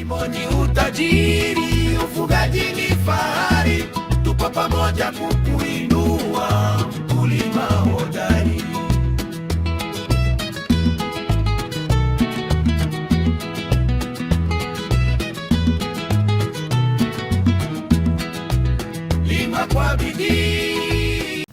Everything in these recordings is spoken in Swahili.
Kilimo ni utajiri, ufugaji ni fahari, tupo pamoja kukuinua mkulima hodari. Lima kwa bidii.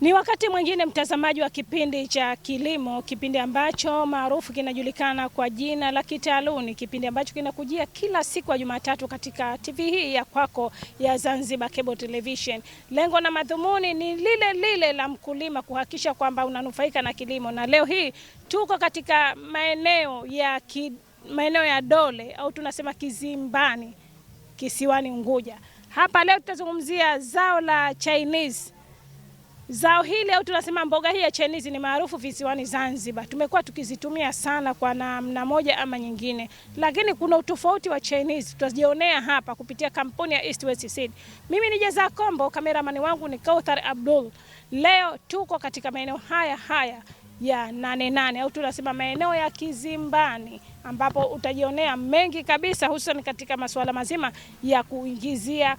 Ni wakati mwingine mtazamaji wa kipindi cha Kilimo, kipindi ambacho maarufu kinajulikana kwa jina la Kitaaluni, kipindi ambacho kinakujia kila siku ya Jumatatu katika TV hii ya kwako ya Zanzibar Cable Television. Lengo na madhumuni ni lile lile la mkulima, kuhakikisha kwamba unanufaika na kilimo. Na leo hii tuko katika maeneo ya Dole au tunasema Kizimbani, kisiwani Unguja. Hapa leo tutazungumzia zao la Chinese. Zao hili au tunasema mboga hii ya Chinese ni maarufu visiwani Zanzibar. Tumekuwa tukizitumia sana kwa namna moja ama nyingine. Lakini kuna utofauti wa Chinese tutajionea hapa kupitia kampuni ya East West Seed. Mimi ni Jeza Kombo, kameramani wangu ni Kauthar Abdul. Leo tuko katika maeneo haya ya 88 au tunasema maeneo ya Kizimbani, ambapo utajionea mengi kabisa, hususan katika masuala mazima ya kuingizia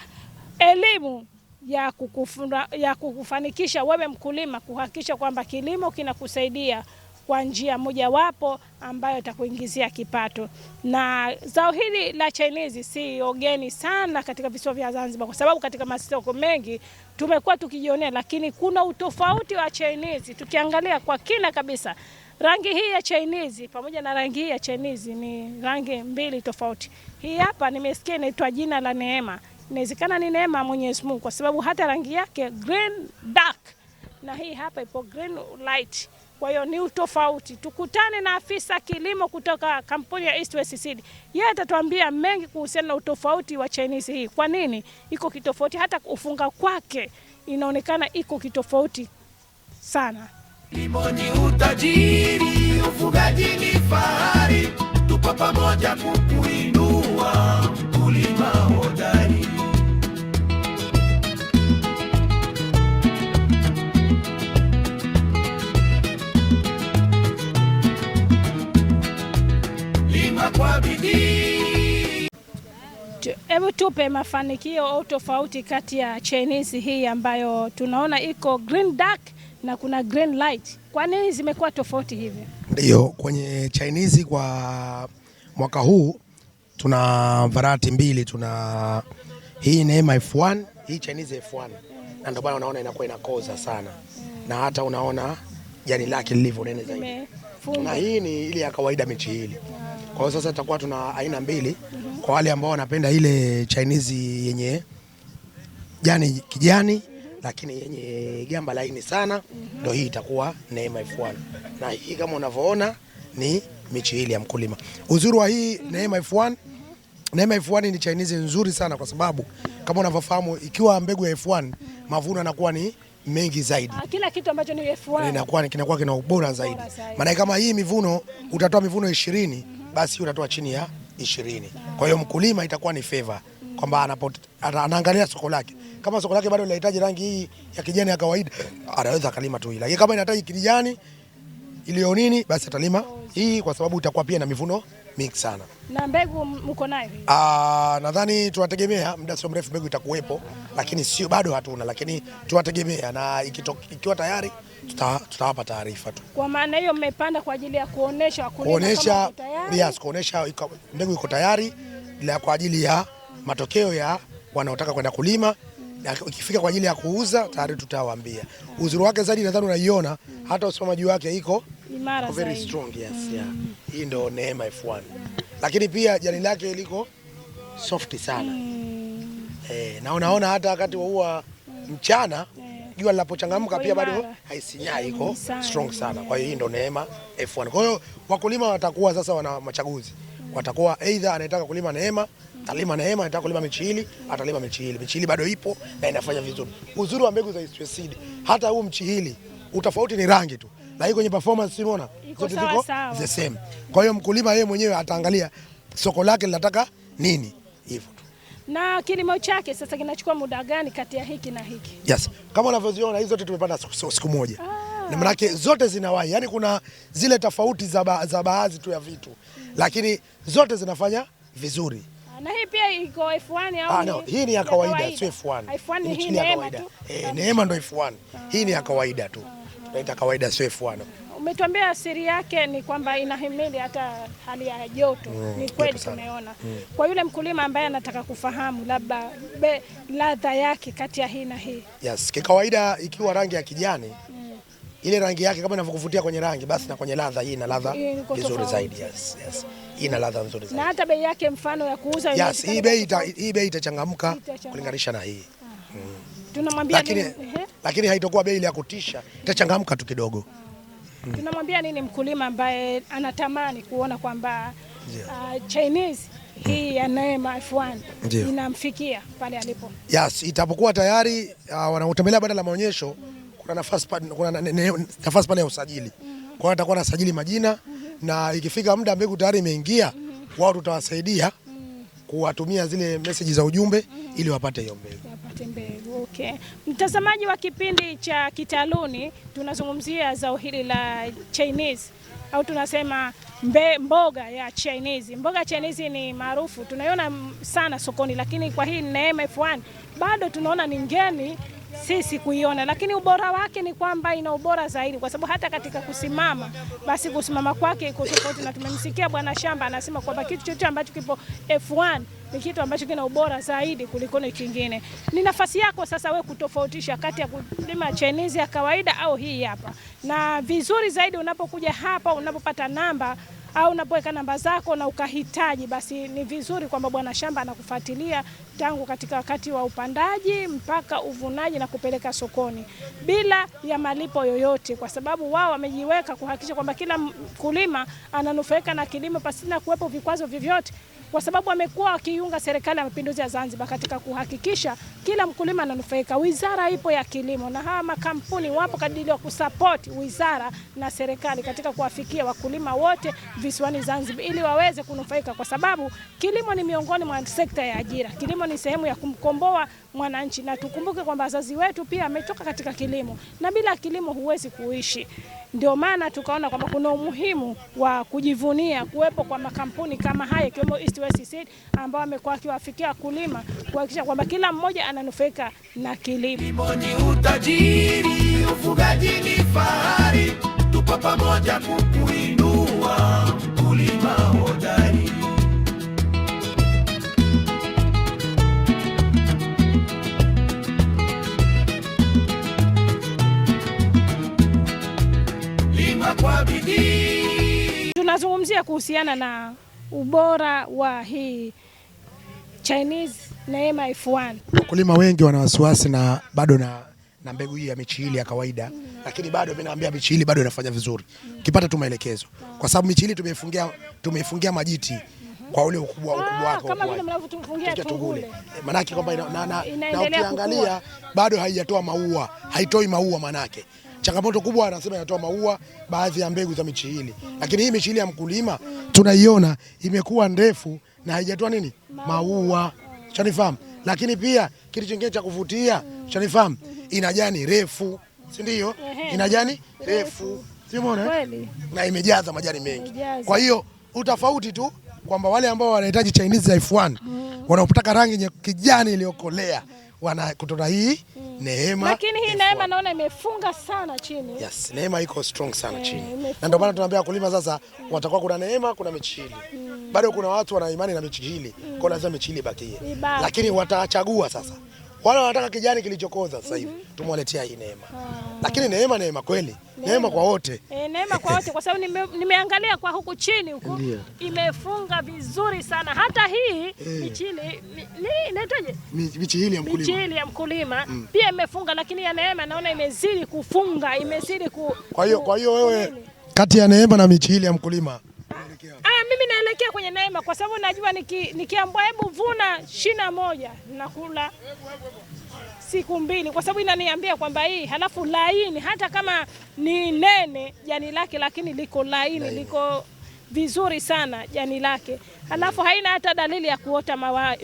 elimu ya kukufanikisha wewe mkulima, kuhakikisha kwamba kilimo kinakusaidia kwa njia mojawapo ambayo itakuingizia kipato. Na zao hili la Chinese si ogeni sana katika visiwa vya Zanzibar, kwa sababu katika masoko mengi tumekuwa tukijionea, lakini kuna utofauti wa Chinese. Tukiangalia kwa kina kabisa, rangi hii ya Chinese pamoja na rangi hii ya Chinese ni rangi mbili tofauti. Hii hapa nimesikia inaitwa jina la Neema. Inawezekana ni neema Mwenyezi Mungu, kwa sababu hata rangi yake green dark na hii hapa ipo green light. Kwa hiyo ni utofauti. Tukutane na afisa kilimo kutoka kampuni ya East West Seed. Yeye atatuambia mengi kuhusiana na utofauti wa Chinese hii. Kwa nini iko kitofauti, hata kufunga kwake inaonekana iko kitofauti sana. Kilimo ni utajiri, ufugaji ni fahari, tupo pamoja kukuinua mkulima hodari. Lima kwa bidii. Hebu tupe mafanikio au tofauti kati ya Chinese hii ambayo tunaona iko green dark na kuna green light. Kwa nini zimekuwa tofauti hivi? Ndio, kwenye Chinese kwa mwaka huu tuna variety mbili. Tuna hii Neema F1, hii Chinese F1. Na ndio maana unaona inakuwa inakoza sana. Na hata unaona jani lake lilivyo nene zaidi. Na hii ni ile ya kawaida michi hili. Kwa hiyo sasa tutakuwa tuna aina mbili. Kwa wale ambao wanapenda ile Chinese yenye jani kijani lakini yenye gamba laini sana, ndio hii itakuwa Neema F1. Na hii kama unavyoona ni michi hili ya mkulima. Uzuri wa hii Neema F1, Neema F1 ni Chinese nzuri sana, kwa sababu kama unavyofahamu ikiwa mbegu ya F1 mavuno yanakuwa ni mengi zaidi. Kila kitu ambacho ni F1 kinakuwa kina ubora zaidi. Maana kama hii mivuno utatoa mivuno 20, basi utatoa chini ya 20. Kwa hiyo mkulima itakuwa ni favor kwamba anaangalia soko lake. Kama soko lake bado linahitaji rangi hii ya kijani ya kawaida, anaweza kalima tu hii. Lakini kama inahitaji kijani iliyo nini, basi atalima hii, kwa sababu itakuwa pia na mivuno mingi sana. Na mbegu mko nayo? Nadhani tunategemea muda sio mrefu mbegu itakuwepo, lakini sio bado hatuna, lakini tunategemea, na ikiwa tayari tutawapa taarifa tu. Kwa maana hiyo mmepanda kwa ajili ya kuonesha wakulima kama tayari? Yes, kuonesha mbegu iko tayari kwa ajili ya matokeo ya wanaotaka kwenda kulima. Ikifika kwa ajili ya kuuza tayari tutawaambia. Uzuri wake zaidi nadhani unaiona, hata usimamaji wake iko imara very zaidi. strong, yes, yeah. Hii ndio Neema F1. Lakini pia jani lake liko soft sana. Na unaona hata wakati wa mchana jua linapochangamka pia bado haisinyai, iko strong sana. Kwa hiyo hii ndio Neema F1. Kwa hiyo wakulima watakuwa sasa wana machaguzi. Watakuwa either anataka kulima Neema, atalima Neema, anataka kulima michihili, atalima michihili. Michihili bado ipo na inafanya vizuri. Uzuri wa mbegu za East West Seed, hata huu mchihili utofauti ni rangi tu, lakini kwenye performance unaona zote ziko the same. Kwa hiyo mkulima yeye mwenyewe ataangalia soko lake linataka nini, hivyo tu. Na kilimo chake sasa kinachukua muda gani kati ya hiki na hiki? Yes, kama unavyoziona hizo zote tumepanda siku moja. Na maana yake zote zinawahi. Yaani kuna zile tofauti za baadhi tu ya vitu. Lakini zote zinafanya vizuri. Na hii pia iko F1 au no, hii ni ya kawaida, sio F1. F1 hii ni ya kawaida. Neema ndo F1. Hii ni ya kawaida tu. Tunaita kawaida, sio F1. Umetuambia siri yake ni kwamba inahimili hata hali ya joto. Ni kweli tumeona. Kwa yule mkulima ambaye anataka kufahamu labda ladha yake kati ya hii na hii. Yes, kwa kawaida ikiwa rangi ya kijani, ile rangi yake kama inavyokuvutia kwenye rangi, basi na kwenye ladha hii ina ladha nzuri zaidi. Yes. Hii ina ladha nzuri zaidi. Na hata bei yake mfano ya kuuza yes, hii bei itachangamka kulinganisha na hii. Tunamwambia lakini haitakuwa bei ya kutisha, itachangamka tu kidogo. Tunamwambia nini mkulima ambaye anatamani kuona kwamba Chinese hii ya Neema F1 inamfikia pale alipo? Yes, itapokuwa tayari wanaotembelea banda la maonyesho, kuna nafasi pale ya usajili. Kwa hiyo atakuwa anasajili majina na ikifika muda mbegu tayari imeingia, wao tutawasaidia kuwatumia zile message za ujumbe ili wapate hiyo mbegu. Okay. Mtazamaji wa kipindi cha Kitaluni, tunazungumzia zao hili la Chinese au tunasema mboga ya Chinese. Mboga ya Chinese ni maarufu, tunaiona sana sokoni, lakini kwa hii Neema F1 bado tunaona ni ngeni sisi kuiona, lakini ubora wake ni kwamba ina ubora zaidi, kwa sababu hata katika kusimama, basi kusimama kwake iko tofauti, na tumemsikia bwana shamba anasema kwamba kitu chochote ambacho kipo F1 ni kitu ambacho kina ubora zaidi kuliko kingine. Ni nafasi yako sasa wewe kutofautisha kati ya kulima Chinese ya kawaida au hii hapa, na vizuri zaidi unapokuja hapa, unapopata namba au unapoweka namba zako na ukahitaji, basi ni vizuri kwamba bwana shamba anakufuatilia tangu katika wakati wa upandaji mpaka uvunaji na kupeleka sokoni bila ya malipo yoyote, kwa sababu wao wamejiweka kuhakikisha kwamba kila mkulima ananufaika na kilimo pasina kuwepo vikwazo vyovyote, kwa sababu wamekuwa wakiunga serikali ya mapinduzi ya Zanzibar katika kuhakikisha kila mkulima ananufaika. Wizara ipo ya kilimo na hawa makampuni wapo kadiri ya kusupport wizara na serikali katika kuwafikia wakulima wote visiwani Zanzibar ili waweze kunufaika, kwa sababu kilimo ni miongoni mwa sekta ya ajira. Kilimo ni sehemu ya kumkomboa mwananchi, na tukumbuke kwamba wazazi wetu pia wametoka katika kilimo na bila kilimo huwezi kuishi. Ndio maana tukaona kwamba kuna umuhimu wa kujivunia kuwepo kwa makampuni kama haya ikiwemo East West Seed ambao wamekuwa wakiwafikia wakulima kuhakikisha kwamba kila mmoja ananufaika na kilimo. Kilimo ni utajiri, ufugaji ni fahari, tupo pamoja kukuinua, mkulima hodari. Kwa bidii. Tunazungumzia kuhusiana na ubora wa hii Chinese Neema F1. Wakulima wengi wana wasiwasi na bado na mbegu hii ya michili ya kawaida, lakini bado mimi naambia michili bado inafanya vizuri. Ukipata tu maelekezo. Kwa sababu michili tumeifungia majiti kwa ule ukubwa wako kama vile mnavyotufungia tungule. Maana yake kwamba na ukiangalia bado haijatoa maua, haitoi maua maana yake. Changamoto kubwa anasema inatoa maua baadhi ya mbegu za michili. Lakini hii michili ya mkulima tunaiona imekuwa ndefu na haijatoa nini? Maua. Unanifahamu? Lakini pia kitu kingine cha kuvutia, unanifahamu? Ina jani refu, si ndio? Ina jani refu. Si umeona? Na imejaza majani mengi. Kwa hiyo utafauti tu kwamba wale ambao wanahitaji Chinese ya F1 wanapotaka rangi kijani iliyokolea kutoka hii Neema. Lakini hii Neema naona imefunga sana chini. Yes, Neema iko strong sana chini. Na ndio maana tunaambia wakulima sasa watakuwa kuna Neema, kuna michili. Bado kuna watu wana imani na michili. Kwa lazima michili bakie. Lakini watachagua sasa. Wale wanataka kijani kilichokoza sasa hivi. Tumwaletea hii Neema. Lakini Neema kweli. Neema kwa wote. Neema kwa wote kwa sababu nimeangalia kwa huku chini huku imefunga vizuri sana. Hata hii michili inaitwaje? Michili ya mkulima. Michili ya mkulima pia imefunga, lakini ya Neema naona imezidi kufunga, imezidi Kwa hiyo wewe kati ya Neema na michili ya mkulima mimi naelekea kwenye Neema kwa sababu najua nikiambia hebu vuna shina moja nakula siku mbili, kwa sababu inaniambia kwamba hii halafu laini, hata kama ni nene jani lake, lakini liko laini, liko vizuri sana jani lake, halafu haina hata dalili ya kuota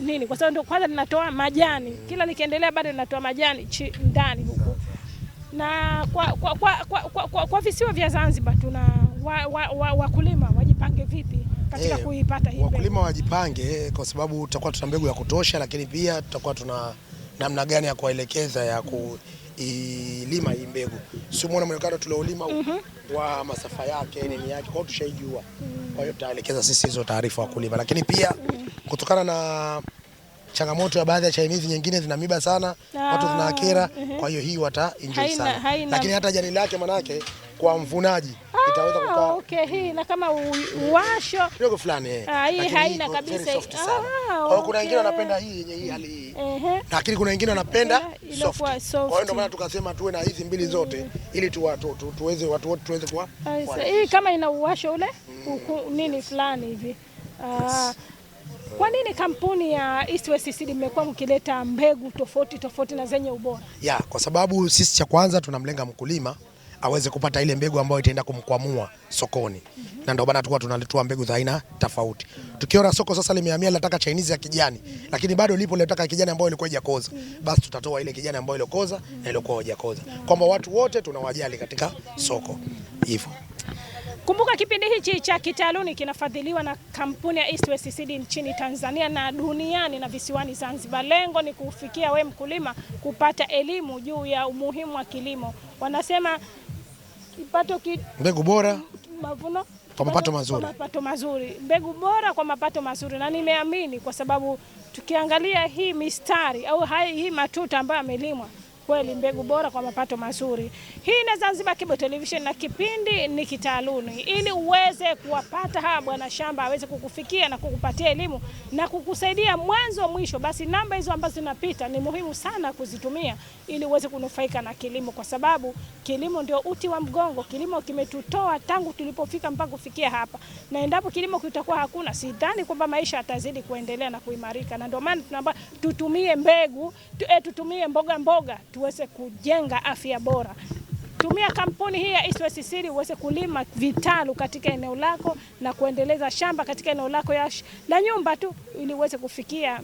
nini, kwa sababu ndio kwanza linatoa majani, kila likiendelea bado linatoa majani ndani huko. Na kwa visiwa vya Zanzibar tuna wakulima wajipange vipi katika kuipata hii mbegu. Wakulima wajipange kwa sababu tutakuwa tuna mbegu ya kutosha, lakini pia tutakuwa tuna namna gani ya kuelekeza ya kuilima hii mbegu. Sio muone mwonekano tuliolima wa masafa yake nini yake, kwa hiyo tushaijua. Kwa hiyo tutaelekeza sisi hizo taarifa wakulima, lakini pia kutokana na changamoto ya baadhi ya Chinese nyingine zina miba sana, watu zinakera, kwa hiyo hii wata enjoy sana. Lakini hata jani lake manake kwa mvunaji itaweza kukaa. Okay, hii na kama uwasho kidogo fulani hii haina kabisa. Kwa hiyo kuna wengine wanapenda hii yenye hii hali hii. Lakini kuna wengine wanapenda soft. Kwa hiyo ndio maana tukasema tuwe na hizi mbili zote ili tuweze watu wote tuweze kuwa. Hii kama ina uwasho ule nini fulani hivi. Kwa nini kampuni ya East West Seed imekuwa mkileta mbegu tofauti na zenye ubora? Kwa sababu sisi cha kwanza tunamlenga mkulima aweze kupata ile mbegu ambayo itaenda kumkwamua sokoni. Na ndio maana tulikuwa tunaletoa mbegu za aina tofauti. Tukiona soko sasa limehamia linataka Chinese ya kijani, lakini bado lipo linataka kijani ambayo ilikuwa haijakoza, basi tutatoa ile kijani ambayo ilikoza na ilikuwa haijakoza. Kwamba watu wote tunawajali katika soko. Hivyo. Kumbuka kipindi hichi cha Kitaluni kinafadhiliwa na kampuni ya East West Seed nchini Tanzania na duniani na visiwani Zanzibar. Lengo ni kufikia we mkulima kupata elimu juu ya umuhimu wa kilimo. Wanasema mbegu bora mavuno kwa mapato mazuri. Mbegu bora kwa mapato mazuri, na nimeamini kwa sababu tukiangalia hii mistari au hii matuta ambayo yamelimwa, kweli mbegu bora kwa mapato mazuri. Hii ni Zanzibar Cable Television na kipindi ni Kitaluni, ili uweze kuwapata hawa bwana shamba aweze kukufikia na kukupatia elimu na kukusaidia mwanzo mwisho. Basi namba hizo ambazo zinapita ni muhimu sana kuzitumia ili uweze kunufaika na kilimo, kwa sababu kilimo ndio uti wa mgongo. Kilimo kimetutoa tangu tulipofika mpaka kufikia hapa, na endapo kilimo kitakuwa hakuna, sidhani kwamba maisha yatazidi kuendelea na kuimarika. Na ndio maana tunaomba tutumie mbegu, tutumie mboga tuweze kujenga afya bora. Tumia kampuni hii ya East West Seed uweze kulima vitalu katika eneo lako na kuendeleza shamba katika eneo lako la nyumba tu, ili uweze kufikia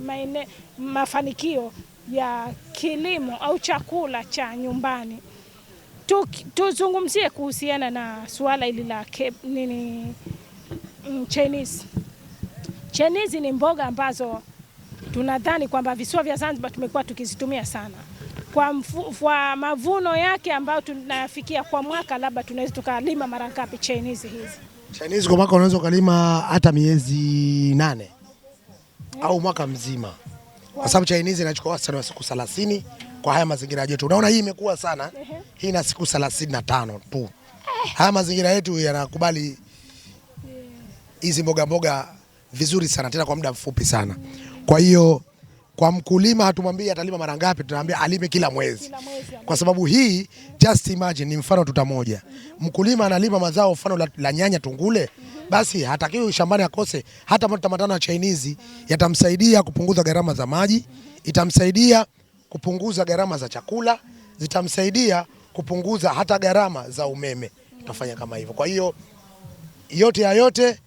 mafanikio ya kilimo au chakula cha nyumbani. Tuzungumzie kuhusiana na suala hili la Chinese. Chinese ni mboga ambazo tunadhani kwamba visiwa vya Zanzibar tumekuwa tukizitumia sana. Kwa mavuno yake ambayo tunafikia kwa mwaka, labda tunaweza tukalima mara ngapi Chinese hizi? Chinese kwa mwaka unaweza kulima hata miezi 8 au mwaka mzima. Kwa sababu Chinese inachukua wastani wa siku 30 kwa haya mazingira yetu. Unaona hii imekuwa sana. Hii ina siku 35 tu. Haya mazingira yetu yanakubali hizi mboga vizuri sana, tena kwa muda mfupi sana. Kwa hiyo kwa mkulima hatumwambie atalima mara ngapi, tunaambia alime kila mwezi. Kwa sababu hii just imagine ni mfano tutamoja. Mkulima analima mazao mfano la nyanya tungule, basi hatakiwi shambani akose hata mata matano ya Chinese. Yatamsaidia kupunguza gharama za maji, itamsaidia kupunguza gharama za chakula, zitamsaidia kupunguza hata gharama za umeme. Tutafanya kama hivyo. Kwa hiyo yote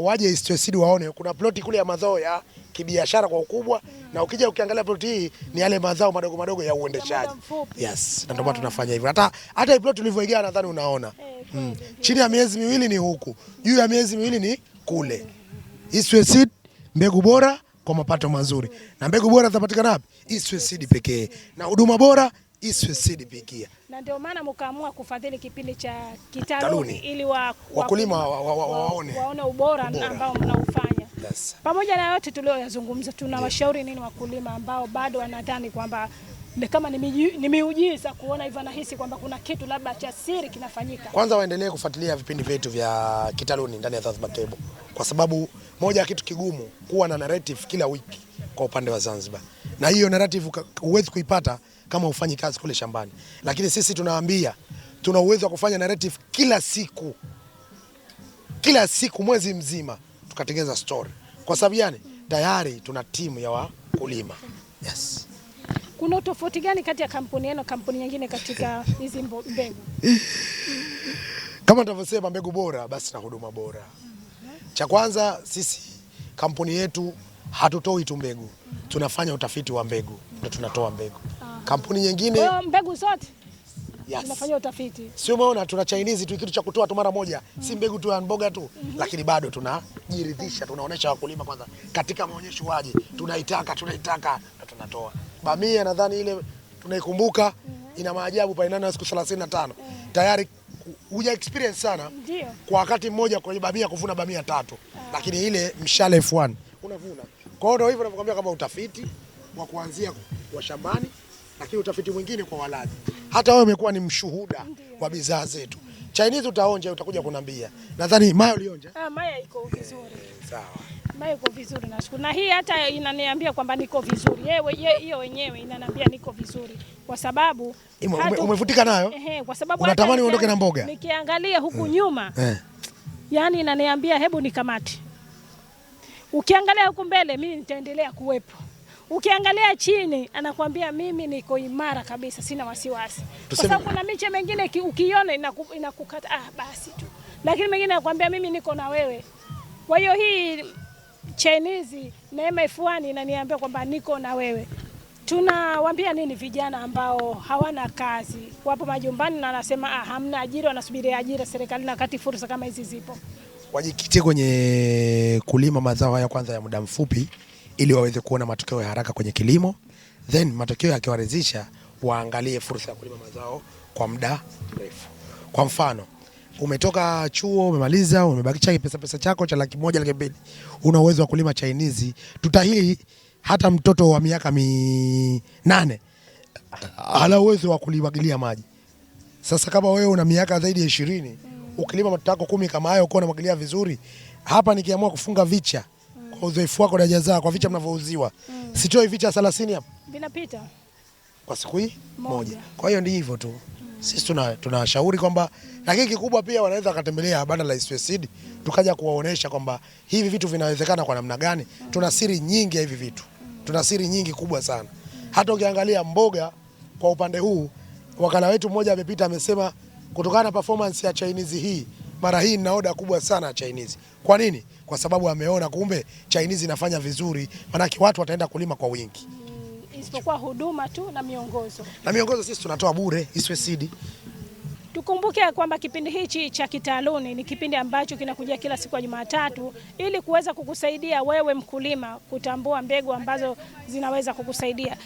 waje East West Seed waone kuna ploti kule ya mazao ya kibiashara kwa ukubwa, na ukija ukiangalia ploti hii ni yale mazao madogo ya uendeshaji. Yes, na ndio maana tunafanya hivyo. Hata ploti tulivyoigawa nadhani unaona. Chini ya miezi miwili ni huku, juu ya miezi miwili ni kule. East West Seed mbegu bora kwa mapato mazuri. Na mbegu bora zinapatikana wapi? East West Seed pekee. Na huduma bora East West Seed pekee. Na ndio maana mkaamua kufadhili kipindi cha Kitaluni ili wakulima waone ubora ambao mnaufanya. Yes. Pamoja na yote tulioyazungumza, tunawashauri nini wakulima ambao bado wanadhani kwamba kama ni miujiza kuona hivyo, nahisi kwamba kuna kitu labda cha siri kinafanyika? Kwanza waendelee kufuatilia vipindi vyetu vya Kitaluni ndani ya Zanzibar Cable, kwa sababu moja ya kitu kigumu kuwa na narrative kila wiki kwa upande wa Zanzibar, na hiyo narrative huwezi kuipata kama ufanyi kazi kule shambani. Lakini sisi tunawaambia tuna uwezo wa kufanya narrative kila siku mwezi mzima tukatengeza story. Kwa sababu gani? Tayari tuna timu ya wakulima. Yes. Kuna tofauti gani kati ya kampuni yenu na kampuni nyingine katika hizi mbegu? Kama tunavyosema mbegu bora basi na huduma bora. Cha kwanza sisi kampuni yetu hatutoi tu mbegu. Tunafanya utafiti wa mbegu ndio tunatoa mbegu. Kampuni nyingine mbegu zote Yes. Tunafanya utafiti. Sio umeona tuna Chinese tu kitu cha kutoa tu mara moja, si mbegu tu ya mboga tu, lakini bado tunajiridhisha, tunaonesha wakulima kwanza katika maonyesho waje, tunaitaka na tunatoa. Bamia nadhani ile tunaikumbuka, ina maajabu pale ndani ya siku 35. Tayari huja experience sana. Ndio. Kwa wakati mmoja kwenye bamia kuvuna bamia 3. Lakini ile mshale F1 unavuna. Kwa hiyo ndio hivyo ninakwambia kama utafiti wa kuanzia wa shambani, lakini utafiti mwingine kwa walaji. Hata wewe umekuwa ni mshuhuda wa bidhaa zetu. Chinese utaonja, utakuja kunambia. Nadhani Maya ulionja? Maya iko vizuri. Sawa. Maya iko vizuri nashukuru. Na hii hata inaniambia kwamba niko vizuri. Hiyo wenyewe inaniambia niko vizuri. Kwa sababu umevutika nayo? Kwa sababu unatamani uondoke na mboga. Nikiangalia huku nyuma. Yaani inaniambia hebu nikamate. Ukiangalia huku mbele mimi nitaendelea kuwepo. Ukiangalia chini anakuambia mimi niko imara kabisa, sina wasiwasi. Kwa sababu kuna miche mengine ukiona inakukata basi tu. Lakini mengine anakuambia mimi niko na wewe. Kwa hiyo hii Chinese Neema F1 inaniambia kwamba niko na wewe. Tunawaambia nini vijana ambao hawana kazi, wapo majumbani na wanasema hamna ajira, wanasubiri ajira serikalini wakati fursa kama hizi zipo? Wajikite kwenye kulima mazao haya kwanza ya muda mfupi ili waweze kuona matokeo ya haraka kwenye kilimo, then matokeo yakiwaridhisha waangalie fursa ya kulima mazao kwa muda mrefu. Kwa mfano, umetoka chuo, umemaliza, umebakisha pesa chako cha 100,000 200,000, una uwezo wa kulima Chinese. Tutahili hata mtoto wa miaka 8 ana uwezo wa kulimwagilia maji. Sasa kama wewe una miaka zaidi ya 20, ukilima matoto yako 10 kama hayo uko unamwagilia vizuri, hapa nikiamua kufunga vicha kwa uzoefu wako na jaza kwa vicha mnavyouziwa, sitoi vicha 30 hapa vinapita kwa siku hii moja. Kwa hiyo ndio hivyo tu. Sisi tunawashauri kwamba, lakini kikubwa pia wanaweza wakatembelea banda la Eastway Seed, tukaja kuwaonesha kwamba hivi vitu vinawezekana kwa namna gani. Tuna siri nyingi ya hivi vitu. Tuna siri nyingi kubwa sana. Hata ukiangalia mboga kwa upande huu, wakala wetu mmoja amepita amesema kutokana na performance ya Chinese hii, mara hii nina oda kubwa sana ya Chinese. Kwa nini? Kwa sababu ameona kumbe Chinese inafanya vizuri, maana watu wataenda kulima kwa wingi. Isipokuwa huduma tu na miongozo. Na miongozo sisi tunatoa bure Eastway Seed. Tukumbuke kwamba kipindi hichi cha Kitaaluni ni kipindi ambacho kinakuja kila siku ya Jumatatu ili kuweza kukusaidia wewe mkulima kutambua mbegu ambazo zinaweza kukusaidia.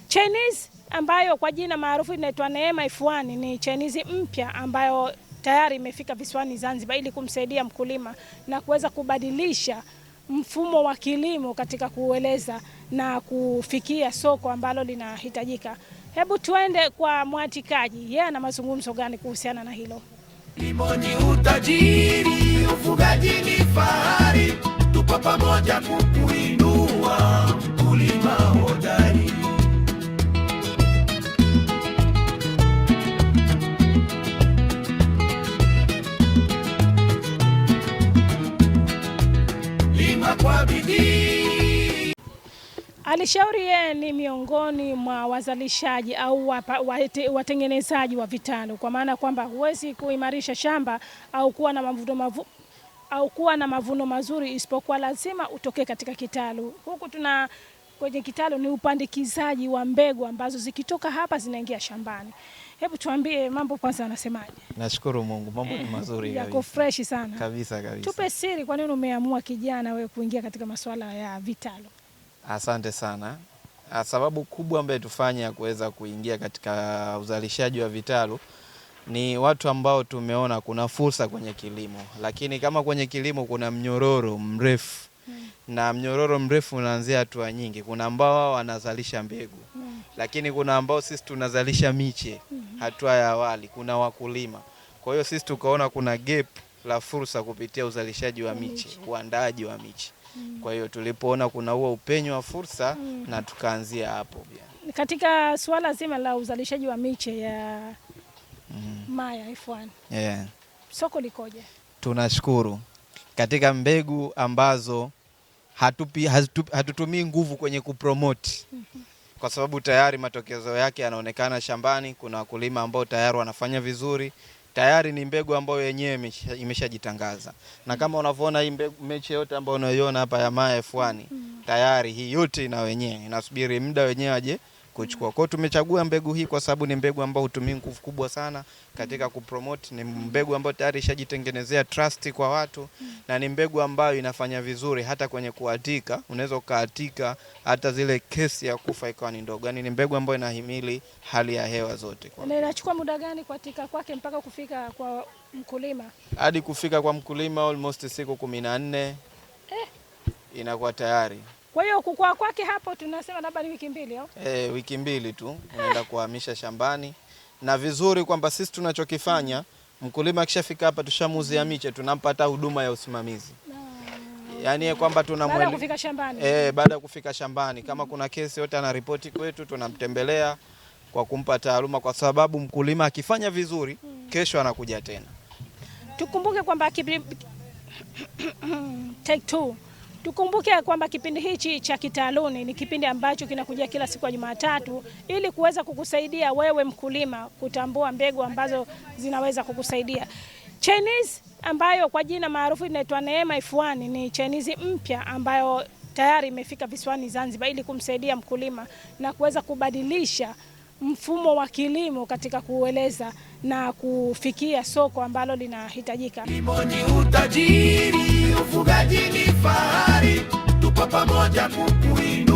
Chinese ambayo kwa jina maarufu inaitwa Neema F1 ni Chinese mpya ambayo tayari imefika visiwani Zanzibar ili kumsaidia mkulima na kuweza kubadilisha mfumo wa kilimo katika kueleza na kufikia soko ambalo linahitajika. Hebu tuende kwa mwatikaji, yeye ana mazungumzo gani kuhusiana na hilo? Kilimo ni utajiri, ufugaji ni fahari, tupo pamoja kukuinua, mkulima hodari. Lima kwa bidii. Alishauri yeye ni miongoni mwa wazalishaji au watengenezaji wa vitalu, kwa maana kwamba huwezi kuimarisha shamba au kuwa na mavuno mazuri isipokuwa lazima utoke katika kitalu. Huku kwenye kitalu ni upandikizaji wa mbegu ambazo zikitoka hapa zinaingia shambani. Hebu tuambie mambo kwanza anasemaje? Nashukuru Mungu, mambo ni mazuri yako fresh sana. Kabisa. Tupe siri, kwa nini umeamua kijana wewe kuingia katika masuala ya vitalu? Asante sana. Sababu kubwa ambayo tufanya kuweza kuingia katika uzalishaji wa vitalu ni watu ambao tumeona kuna fursa kwenye kilimo, lakini kama kwenye kilimo kuna mnyororo mrefu na mnyororo mrefu unaanzia hatua nyingi. Kuna ambao wanazalisha mbegu, lakini kuna ambao sisi tunazalisha miche hatua ya awali, kuna wakulima. Kwa hiyo sisi tukaona kuna gap la fursa kupitia uzalishaji wa miche, uandaaji wa miche. Kwa hiyo tulipoona kuna huo upenyo wa fursa na tukaanzia hapo pia. Katika suala zima la uzalishaji wa miche ya Maya F1. Soko likoje? Tunashukuru. Katika mbegu ambazo hatutumii nguvu kwenye kupromote. Kwa sababu tayari matokezo yake yanaonekana shambani, kuna wakulima ambao tayari wanafanya vizuri. Tayari ni mbegu ambayo yenyewe imeshajitangaza. Na kama unavyoona hii meche yote ambayo unaiona hapa ya Maya F1, tayari hii yote ina wenyewe, inasubiri muda wenyewe aje kuchukua. Kwa hiyo tumechagua mbegu hii kwa sababu ni mbegu ambayo hutumia nguvu kubwa sana katika kupromote, ni mbegu ambayo tayari ishajitengenezea trust kwa watu, na ni mbegu ambayo inafanya vizuri hata kwenye kuatika, unaweza ukaatika hata zile kesi ya kufa ikawa ni ndogo. Yaani ni mbegu ambayo inahimili hali ya hewa zote. Na inachukua muda gani kuatika kwake mpaka kufika kwa mkulima? Hadi kufika kwa mkulima almost siku 14 inakuwa tayari. Kwa hiyo kukua kwake hapo tunasema labda ni wiki 2 au? Wiki 2 tu unaenda kuhamisha shambani. Na vizuri kwamba sisi tunachokifanya, mkulima akishafika hapa tushamuuzia miche, tunampa hata huduma ya usimamizi. Yaani kwamba baada ya kufika shambani. Baada ya kufika shambani kama kuna kesi yote anaripoti kwetu, tunamtembelea kwa kumpa taaluma, kwa sababu mkulima akifanya vizuri kesho anakuja tena. Tukumbuke kwamba take 2. Tukumbuke kwamba kipindi hichi cha Kitaaluni ni kipindi ambacho kinakuja kila siku ya Jumatatu ili kuweza kukusaidia wewe mkulima kutambua mbegu ambazo zinaweza kukusaidia. Chinese ambayo kwa jina maarufu inaitwa Neema F1 ni Chinese mpya ambayo tayari imefika visiwani Zanzibar ili kumsaidia mkulima na kuweza kubadilisha mfumo wa kilimo katika kueleza na kufikia soko ambalo linahitajika. Kilimo ni utajiri, ufugaji ni fahari, tupo pamoja kukuinua.